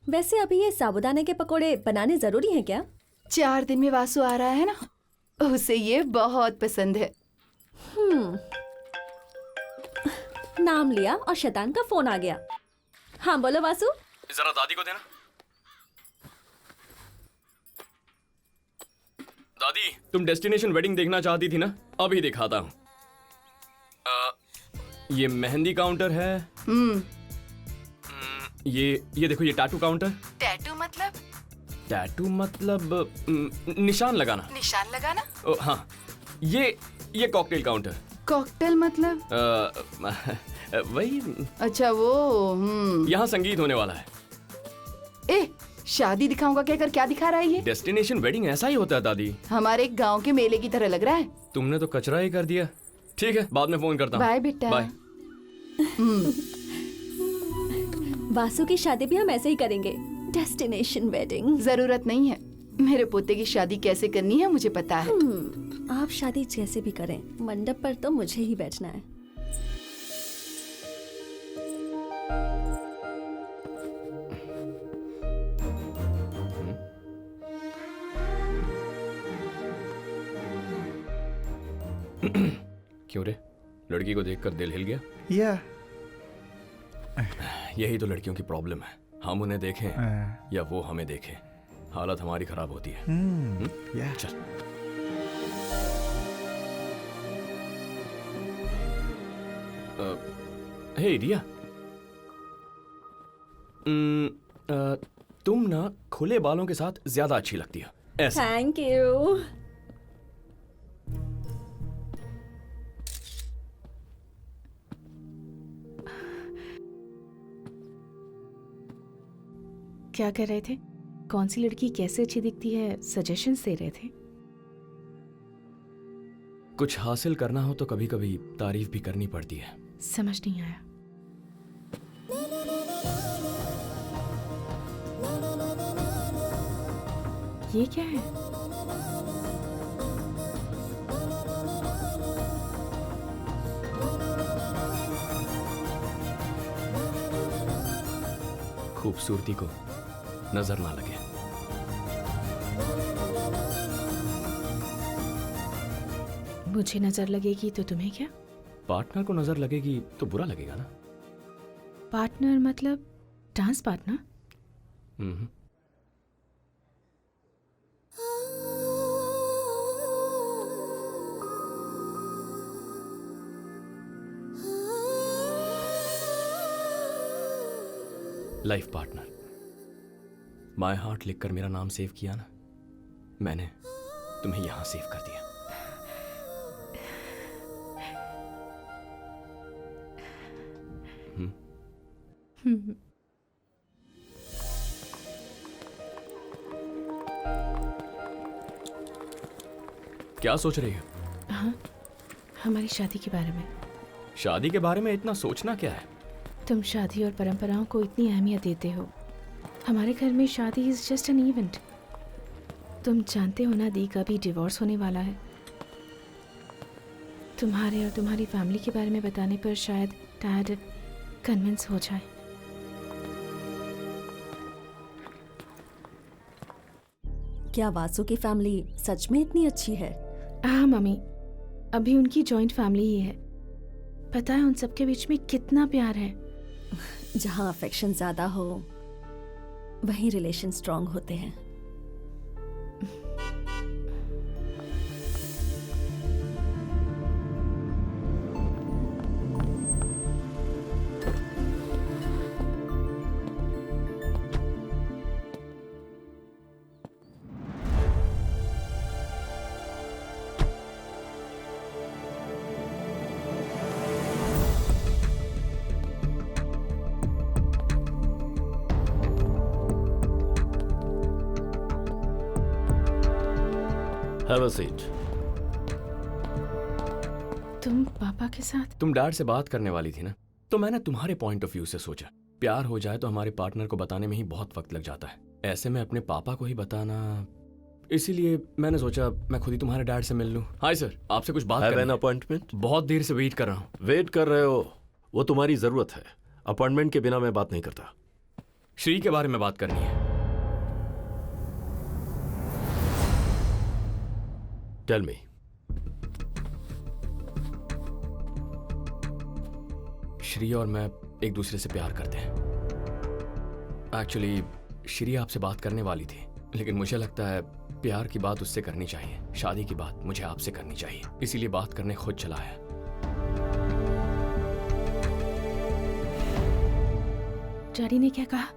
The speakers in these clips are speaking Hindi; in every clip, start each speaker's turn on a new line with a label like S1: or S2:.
S1: वैसे अभी ये साबूदाने के पकोड़े बनाने जरूरी हैं क्या?
S2: 4 दिन में वासु आ रहा है ना, उसे ये बहुत पसंद है।
S1: नाम लिया और शैतान का फोन आ गया। हाँ बोलो वासु।
S3: जरा दादी को देना। दादी, तुम डेस्टिनेशन वेडिंग देखना चाहती थी ना, अभी दिखाता हूँ। ये मेहंदी काउंटर है। ये देखो, ये टैटू काउंटर।
S2: टैटू मतलब?
S3: टैटू मतलब निशान लगाना।
S2: निशान लगाना?
S3: हाँ, ये कॉकटेल काउंटर।
S2: कॉकटेल मतलब?
S3: वही।
S2: अच्छा वो।
S3: यहाँ संगीत होने वाला है।
S2: ए, शादी दिखाऊंगा कहकर क्या दिखा रहा है ये?
S3: डेस्टिनेशन वेडिंग ऐसा ही होता है दादी।
S2: हमारे गांव के मेले की तरह लग रहा है।
S3: तुमने तो कचरा ही कर दिया। ठीक है, बाद में फोन करता हूँ।
S2: बाय बेटा।
S3: बाय।
S1: वासु की शादी भी हम ऐसे ही करेंगे, डेस्टिनेशन वेडिंग।
S2: जरूरत नहीं है, मेरे पोते की शादी कैसे करनी है मुझे पता है।
S1: आप शादी जैसे भी करें, मंडप पर तो मुझे ही बैठना है।
S3: क्यों रे, लड़की को देखकर दिल हिल गया?
S4: या
S3: यही तो लड़कियों की प्रॉब्लम है, हम उन्हें देखें या वो हमें देखें, हालत हमारी खराब होती है।
S4: या
S3: चल। हे रिया, तुम ना खुले बालों के साथ ज्यादा अच्छी लगती हो। ऐसा।
S1: Thank you.
S5: क्या कर रहे थे? कौन सी लड़की कैसे अच्छी दिखती है सजेशंस दे रहे थे?
S3: कुछ हासिल करना हो तो कभी कभी तारीफ भी करनी पड़ती है।
S5: समझ नहीं आया। ये क्या है?
S3: खूबसूरती को नजर ना लगे।
S5: मुझे नजर लगेगी तो तुम्हें क्या?
S3: पार्टनर को नजर लगेगी तो बुरा लगेगा ना।
S5: पार्टनर मतलब dance partner?
S3: Hmm. Life partner. My heart लिखकर मेरा नाम सेव किया ना, मैंने तुम्हें यहां सेव कर दिया। क्या सोच रही हो?
S5: हाँ, हमारी शादी के बारे में।
S3: शादी के बारे में इतना सोचना क्या है?
S5: तुम शादी और परंपराओं को इतनी अहमियत देते हो। हमारे घर में शादी इज जस्ट एन इवेंट। तुम जानते हो ना दी का भी डिवोर्स होने वाला है। तुम्हारे और तुम्हारी फैमिली के बारे में बताने पर शायद डैड कन्विंस हो जाए।
S1: क्या वासु की फैमिली सच में इतनी अच्छी है?
S5: हाँ मम्मी, अभी उनकी जॉइंट फैमिली ही है। पता है उन सबके बीच में कितना प्यार है।
S1: जहाँ अफेक्शन ज्यादा हो वहीं रिलेशन स्ट्रांग होते हैं।
S6: Have a seat.
S5: तुम पापा के साथ?
S3: तुम डैड से बात करने वाली थी ना, तो मैंने तुम्हारे पॉइंट ऑफ व्यू से सोचा। प्यार हो जाए तो हमारे पार्टनर को बताने में ही बहुत वक्त लग जाता है, ऐसे में अपने पापा को ही बताना, इसीलिए मैंने सोचा मैं खुद ही तुम्हारे डैड से मिल लूं। हाय सर, आपसे कुछ बात
S6: Have
S3: करनी
S6: an
S3: है।
S6: appointment?
S3: बहुत देर से वेट कर रहा हूँ।
S6: वेट कर रहे हो, वो तुम्हारी जरूरत है। अपॉइंटमेंट के बिना मैं बात नहीं करता।
S3: श्री के बारे में बात करनी है।
S6: Tell me.
S3: श्री और मैं एक दूसरे से प्यार करते हैं। एक्चुअली श्री आपसे बात करने वाली थी, लेकिन मुझे लगता है प्यार की बात उससे करनी चाहिए, शादी की बात मुझे आपसे करनी चाहिए, इसीलिए बात करने खुद चला है।
S5: डैडी ने क्या कहा?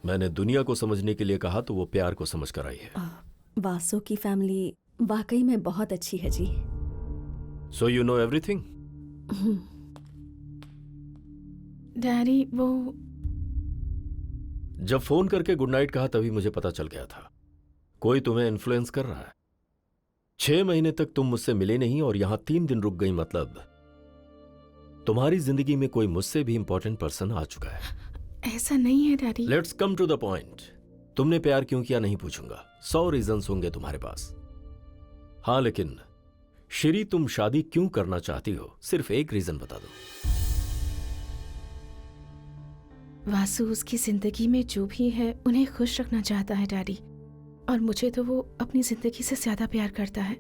S6: मैंने दुनिया को समझने के लिए कहा तो वो प्यार को समझ कर आई है।
S1: वासु की फैमिली वाकई में बहुत अच्छी है जी।
S6: So you know everything?
S5: Daddy वो
S6: जब फोन करके गुड नाइट कहा तभी मुझे पता चल गया था कोई तुम्हें इन्फ्लुएंस कर रहा है। 6 महीने तक तुम मुझसे मिले नहीं और यहां 3 दिन रुक गई, मतलब तुम्हारी जिंदगी में कोई मुझसे भी इंपॉर्टेंट पर्सन आ चुका है।
S5: ऐसा नहीं है daddy.
S6: Let's come to the point. तुमने प्यार क्यों किया नहीं पूछूंगा, 100 रीजंस होंगे तुम्हारे पास। हाँ, लेकिन श्री तुम शादी क्यों करना चाहती हो, सिर्फ एक रीजन बता दो।
S5: वासु उसकी जिंदगी में जो भी है उन्हें खुश रखना चाहता है डैडी, और मुझे तो वो अपनी जिंदगी से ज्यादा प्यार करता है।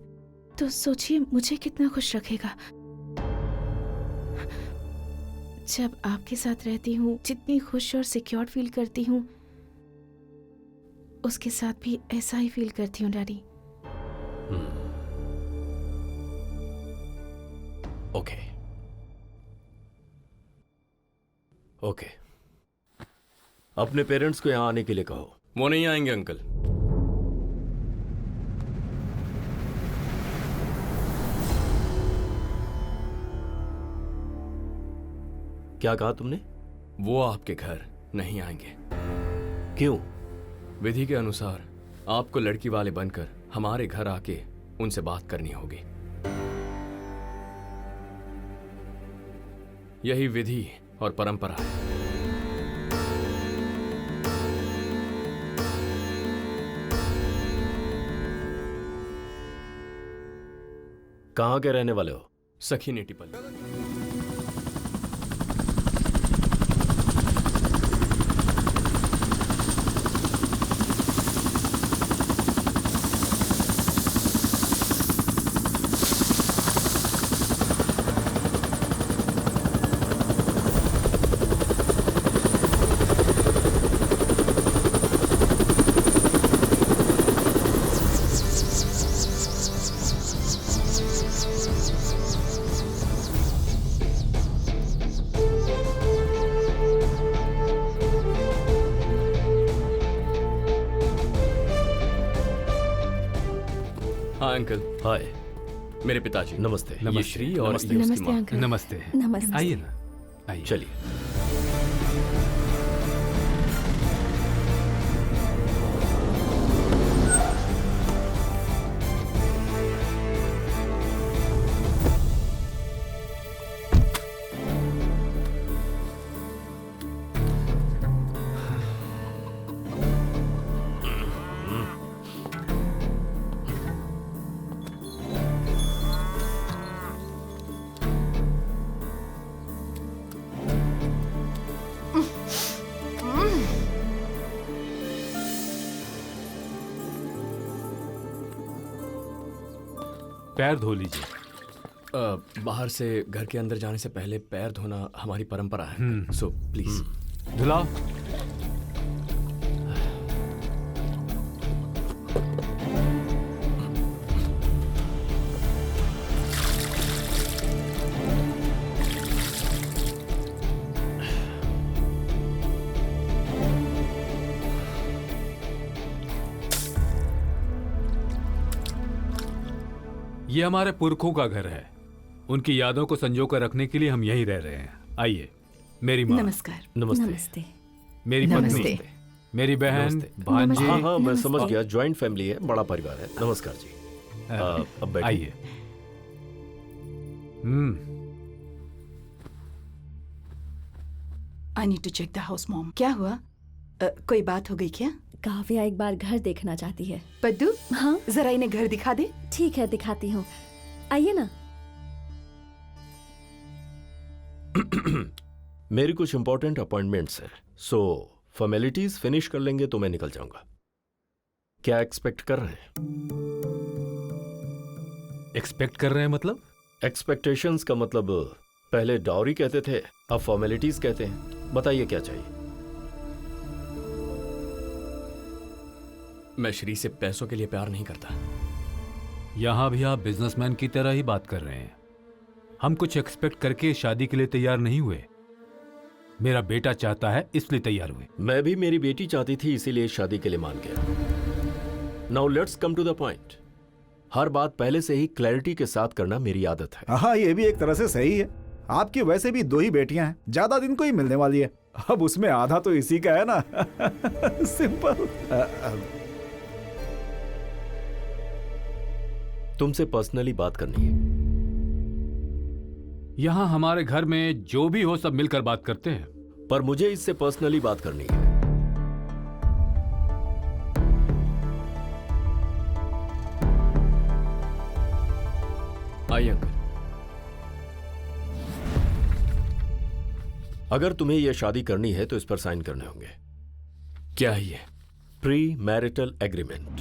S5: तो सोचिए मुझे कितना खुश रखेगा। जब आपके साथ रहती हूँ जितनी खुश और सिक्योर फील करती हूँ, उसके साथ भी ऐसा ही फील करती हूँ डैडी।
S6: ओके ओके, अपने पेरेंट्स को यहां आने के लिए कहो।
S3: वो नहीं आएंगे अंकल।
S6: क्या कहा तुमने?
S3: वो आपके घर नहीं आएंगे।
S6: क्यों?
S3: विधि के अनुसार आपको लड़की वाले बनकर हमारे घर आके उनसे बात करनी होगी। यही विधि और परंपरा है।
S6: कहां के रहने वाले हो?
S3: सखी ने टिपल। हाँ अंकल।
S6: हाय।
S3: मेरे पिताजी।
S6: नमस्ते।
S3: ये श्री और
S6: नमस्ते।
S3: ये उसकी
S5: नमस्ते
S3: माँ।
S5: अंकल।
S4: नमस्ते।
S1: नमस्ते।
S4: आइए ना, आइए।
S6: चलिए।
S4: पैर धो लीजिए।
S3: बाहर से घर के अंदर जाने से पहले पैर धोना हमारी परंपरा है, सो प्लीज।
S4: धुलाओ। ये हमारे पुरखों का घर है। उनकी यादों को संजो कर रखने के लिए हम यहीं रह रहे हैं। आइए। मेरी माँ,
S2: नमस्कार।
S6: नमस्ते।
S1: नमस्ते।
S4: मेरी
S2: नमस्ते।
S4: पत्नी, मेरी बहन,
S6: नमस्ते।
S4: भांजे।
S6: हाँ हाँ, मैं
S1: नमस्ते।
S6: समझ गया। ज्वाइंट फैमिली है, बड़ा परिवार है। नमस्कार जी। अब बैठिए।
S4: आइए।
S2: I need to check the house mom. क्या हुआ? कोई बात हो गई क्या?
S1: काव्या एक बार घर देखना चाहती है।
S2: पद्दू,
S1: हाँ
S2: जरा इन्हें घर दिखा दे।
S1: ठीक है, दिखाती हूँ। आइए ना।
S6: मेरी कुछ इंपॉर्टेंट अपॉइंटमेंट्स हैं, सो फॉर्मेलिटीज फिनिश कर लेंगे तो मैं निकल जाऊंगा। क्या एक्सपेक्ट कर रहे हैं?
S4: एक्सपेक्ट कर रहे हैं मतलब?
S6: एक्सपेक्टेशंस का मतलब पहले डाउरी कहते थे, अब फॉर्मेलिटीज कहते हैं। बताइए क्या चाहिए?
S3: मैं श्री से पैसों के लिए प्यार नहीं करता।
S4: यहां भी आप बिजनेसमैन की तरह ही बात कर रहे हैं। हम कुछ एक्सपेक्ट करके शादी के लिए तैयार नहीं हुए। मेरा बेटा चाहता है इसलिए तैयार हुए।
S6: मैं भी मेरी बेटी चाहती थी, इसीलिए शादी के लिए मान गया। Now let's come to the point. हर बात पहले से ही क्लैरिटी के साथ करना मेरी आदत है।
S7: हाँ, ये भी एक तरह से सही है। आपकी वैसे भी 2 ही बेटियां हैं, ज्यादा दिन को ही मिलने वाली है। अब उसमें आधा तो इसी का है ना। सिंपल।
S6: तुमसे पर्सनली बात करनी है।
S4: यहां हमारे घर में जो भी हो सब मिलकर बात करते हैं।
S6: पर मुझे इससे पर्सनली बात करनी है।
S3: आइए अंकल।
S6: अगर तुम्हें यह शादी करनी है तो इस पर साइन करने होंगे।
S3: क्या है ये?
S6: Pre marital agreement.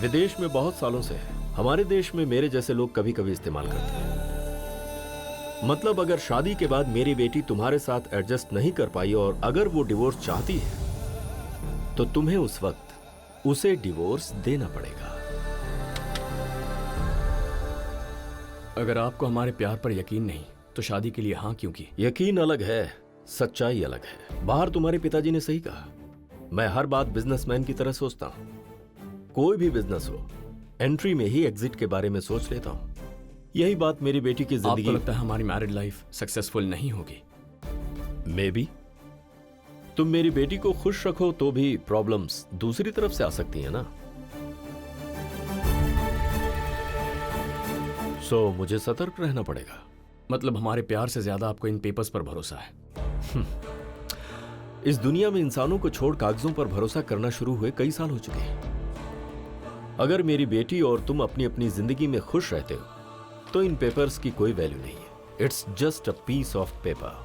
S6: विदेश में बहुत सालों से है, हमारे देश में मेरे जैसे लोग कभी कभी इस्तेमाल करते हैं। मतलब अगर शादी के बाद मेरी बेटी तुम्हारे साथ एडजस्ट नहीं कर पाई और अगर वो डिवोर्स चाहती है तो तुम्हें उस वक्त उसे डिवोर्स देना पड़ेगा।
S3: अगर आपको हमारे प्यार पर यकीन नहीं तो शादी के लिए हाँ क्यों की?
S6: यकीन अलग है, सच्चाई अलग है। बाहर तुम्हारे पिताजी ने सही कहा। मैं हर बात बिजनेसमैन की तरह सोचता हूं। कोई भी बिजनेस हो, एंट्री में ही एग्जिट के बारे में सोच लेता हूं। यही बात मेरी बेटी की
S3: आपको
S6: जिंदगी।
S3: लगता है हमारी मैरिड लाइफ सक्सेसफुल नहीं होगी?
S6: May be. तुम मेरी बेटी को खुश रखो तो भी प्रॉब्लम्स दूसरी तरफ से आ सकती है ना। सो मुझे सतर्क रहना पड़ेगा।
S3: मतलब हमारे प्यार से ज्यादा आपको इन पेपर्स पर भरोसा है?
S6: इस दुनिया में इंसानों को छोड़ कागजों पर भरोसा करना शुरू हुए कई साल हो चुके हैं। अगर मेरी बेटी और तुम अपनी अपनी जिंदगी में खुश रहते हो तो इन पेपर्स की कोई वैल्यू नहीं है। It's just a piece of paper.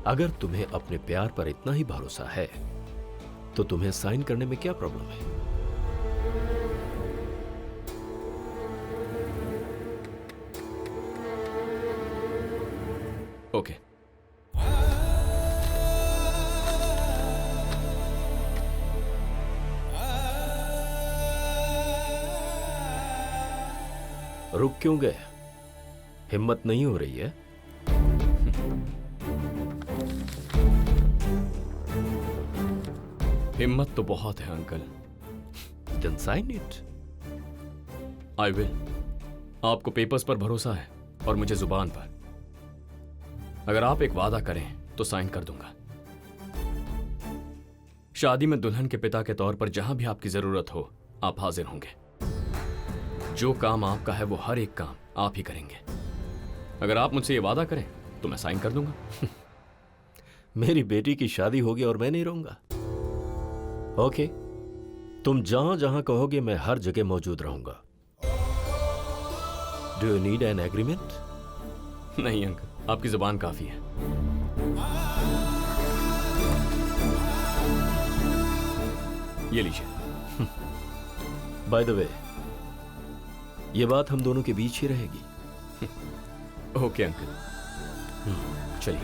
S6: अगर तुम्हें अपने प्यार पर इतना ही भरोसा है तो तुम्हें साइन करने में क्या प्रॉब्लम है?
S3: ओके।
S6: रुक क्यों गए? हिम्मत नहीं हो रही है?
S3: हिम्मत तो बहुत है uncle.
S6: Then sign it.
S3: I will. आपको पेपर्स पर भरोसा है और मुझे जुबान पर। अगर आप एक वादा करें तो साइन कर दूंगा। शादी में दुल्हन के पिता के तौर पर जहां भी आपकी जरूरत हो आप हाजिर होंगे। जो काम आपका है वो हर एक काम आप ही करेंगे। अगर आप मुझसे ये वादा करें तो मैं साइन कर दूंगा।
S6: मेरी बेटी की शादी होगी और मैं नहीं रहूंगा। ओके, तुम जहां जहां कहोगे मैं हर जगह मौजूद रहूंगा। Do you need an agreement?
S3: नहीं अंकल, आपकी जुबान काफी है। ये लीजिए।
S6: बाय द वे, ये बात हम दोनों के बीच ही रहेगी।
S3: ओके अंकल, चलिए।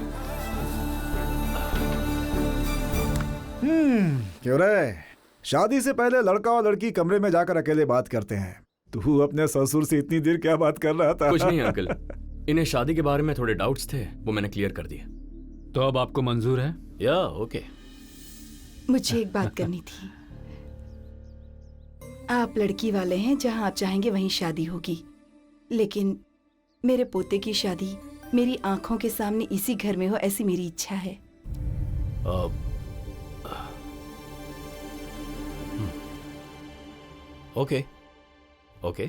S7: क्यों रे? शादी से पहले लड़का और लड़की कमरे में जाकर अकेले बात करते हैं। तू अपने ससुर से इतनी देर क्या बात कर रहा था?
S3: कुछ नहीं अंकल, इन्हें शादी के बारे में थोड़े डाउट्स थे, वो मैंने क्लियर कर दिए।
S4: तो अब आपको मंजूर है?
S6: या ओके।
S2: मुझे एक बात करनी थी। आप लड़की वाले हैं, जहां आप चाहेंगे वहीं शादी होगी। लेकिन मेरे पोते की शादी मेरी आंखों के सामने इसी घर में हो, ऐसी मेरी इच्छा है।
S6: Okay okay.